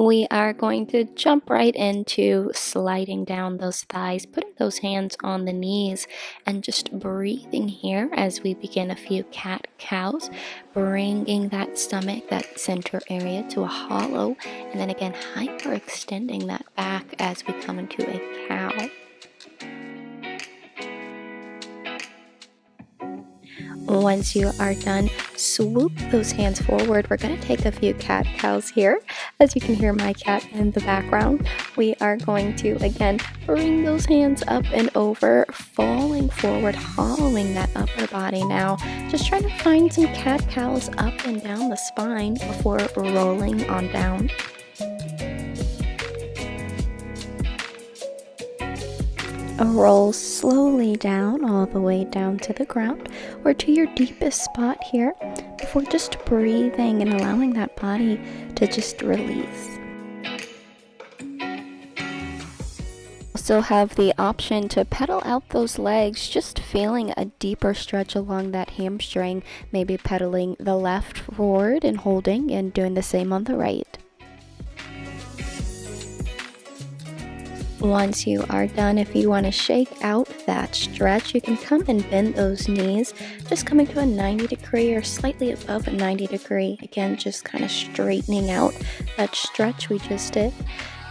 We are going to jump right into sliding down those thighs, putting those hands on the knees, and just breathing here as we begin a few cat-cows, bringing that stomach, that center area to a hollow, and then again hyperextending that back as we come into a cow. Once you are done, swoop those hands forward. We're going to take a few cat-cows here. As you can hear my cat in the background, we are going to, again, bring those hands up and over, falling forward, hollowing that upper body now. Just trying to find some cat-cows up and down the spine before rolling on down. Roll slowly down, all the way down to the ground or to your deepest spot here before just breathing and allowing that body to just release. Also have the option to pedal out those legs, just feeling a deeper stretch along that hamstring, maybe pedaling the left forward and holding and doing the same on the right. Once you are done, if you want to shake out that stretch, you can come and bend those knees, just coming to a 90 degree or slightly above a 90 degree. Again, just kind of straightening out that stretch we just did.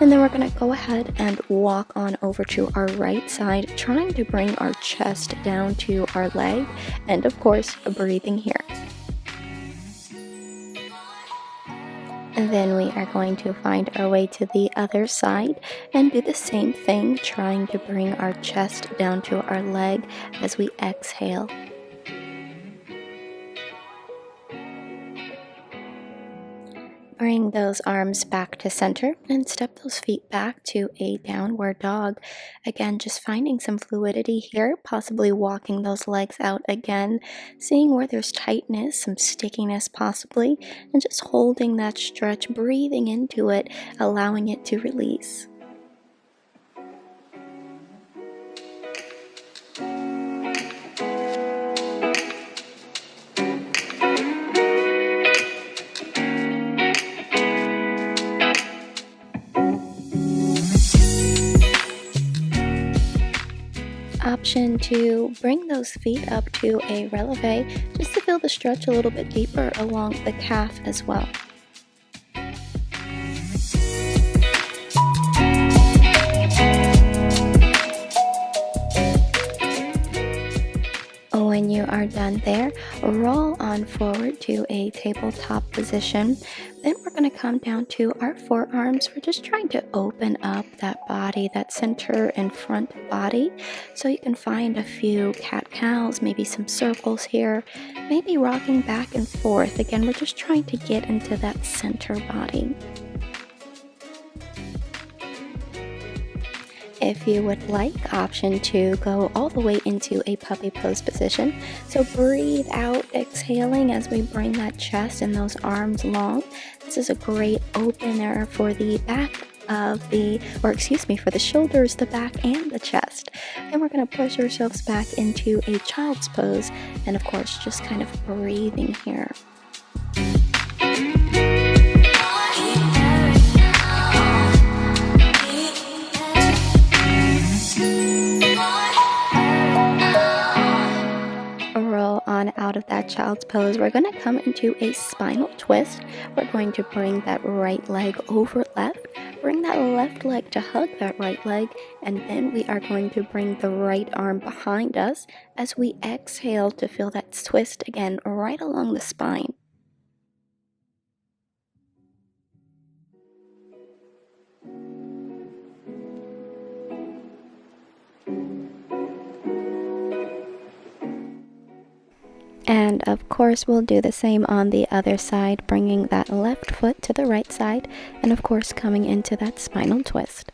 And then we're going to go ahead and walk on over to our right side, trying to bring our chest down to our leg, and of course, breathing here. And then we are going to find our way to the other side and do the same thing, trying to bring our chest down to our leg as we exhale. Bring those arms back to center and step those feet back to a downward dog. Again, just finding some fluidity here, possibly walking those legs out again, seeing where there's tightness, some stickiness possibly, and just holding that stretch, breathing into it, allowing it to release. Option to bring those feet up to a releve, just to feel the stretch a little bit deeper along the calf as well. When you are done there, roll on forward to a tabletop position. Then we're going to come down to our forearms. We're just trying to open up that body, that center and front body. So you can find a few cat-cows, maybe some circles here, maybe rocking back and forth. Again, we're just trying to get into that center body. If you would like, option to go all the way into a puppy pose position. So breathe out, exhaling as we bring that chest and those arms long. This is a great opener for the back of for the shoulders, the back, and the chest. And we're going to push ourselves back into a child's pose, and of course, just kind of breathing here. Out of that child's pose, we're going to come into a spinal twist. We're going to bring that right leg over left, bring that left leg to hug that right leg, and then we are going to bring the right arm behind us as we exhale to feel that twist again right along the spine. And of course, we'll do the same on the other side, bringing that left foot to the right side, and of course, coming into that spinal twist.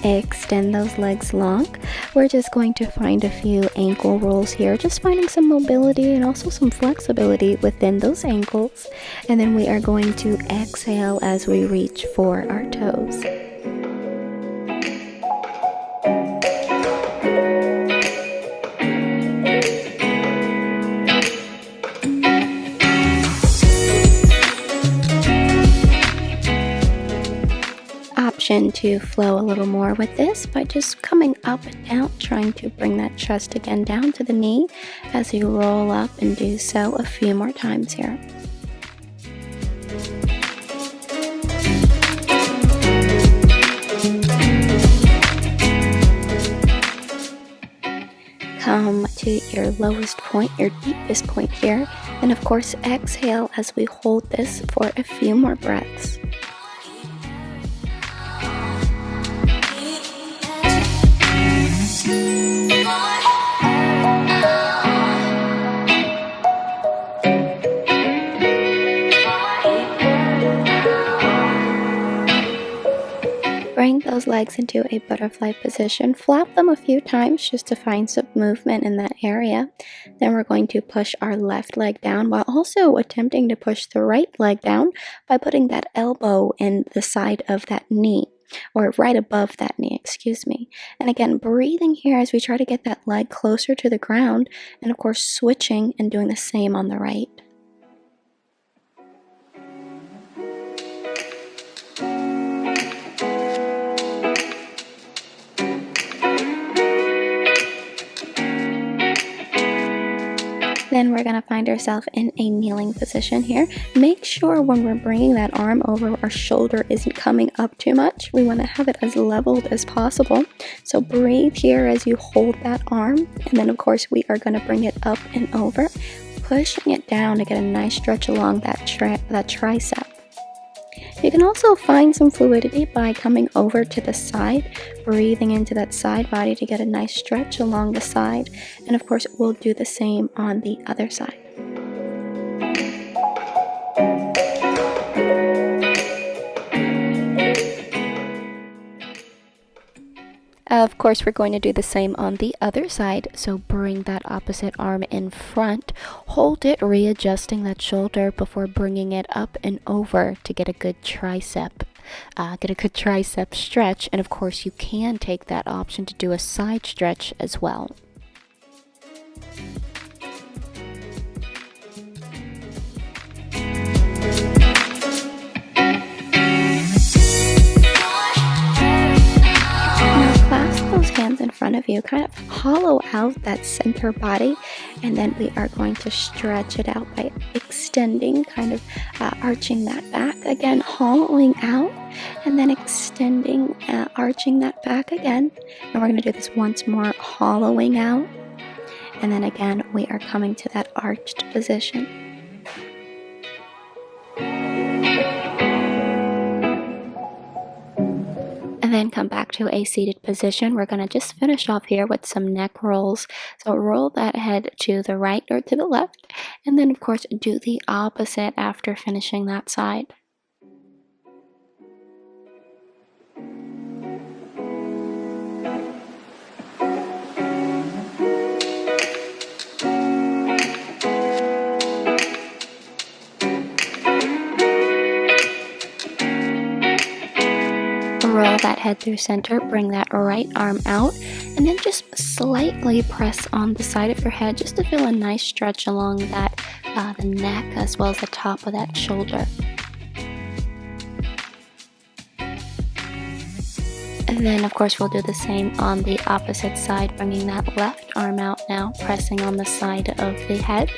extend those legs long. We're just going to find a few ankle rolls here, just finding some mobility and also some flexibility within those ankles. And then we are going to exhale as we reach for our toes. To flow a little more with this by just coming up and down, trying to bring that chest again down to the knee as you roll up, and do so a few more times here. Come to your lowest point, your deepest point here, and of course exhale as we hold this for a few more breaths. Bring those legs into a butterfly position. Flap them a few times just to find some movement in that area. Then we're going to push our left leg down while also attempting to push the right leg down by putting that elbow in the side of that knee, or right above that knee, excuse me. And again, breathing here as we try to get that leg closer to the ground, and of course switching and doing the same on the right. Then we're going to find ourselves in a kneeling position here. Make sure when we're bringing that arm over, our shoulder isn't coming up too much. We want to have it as leveled as possible. So breathe here as you hold that arm. And then of course we are going to bring it up and over, pushing it down to get a nice stretch along that tricep. You can also find some fluidity by coming over to the side, breathing into that side body to get a nice stretch along the side. And of course, we'll do the same on the other side. Of course, we're going to do the same on the other side. So bring that opposite arm in front, hold it, readjusting that shoulder before bringing it up and over to get a good tricep. Stretch. And of course, you can take that option to do a side stretch as well. Hands in front of you, kind of hollow out that center body, and then we are going to stretch it out by extending, kind of arching that back again, hollowing out, and then extending, arching that back again. And we're going to do this once more, hollowing out, and then again we are coming to that arched position. Then come back to a seated position. We're going to just finish off here with some neck rolls. So roll that head to the right or to the left, and then of course do the opposite after finishing that side. Roll that head through center, bring that right arm out, and then just slightly press on the side of your head just to feel a nice stretch along that the neck as well as the top of that shoulder. And then of course we'll do the same on the opposite side, bringing that left arm out now, pressing on the side of the head,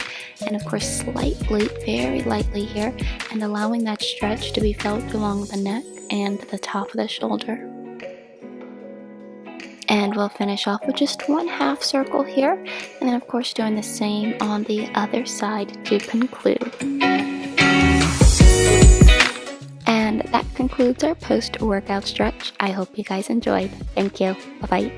and of course slightly, very lightly here, and allowing that stretch to be felt along the neck and the top of the shoulder. And we'll finish off with just one half circle here, and then of course doing the same on the other side to conclude. And that concludes our post-workout stretch. I hope you guys enjoyed. Thank you. Bye-bye.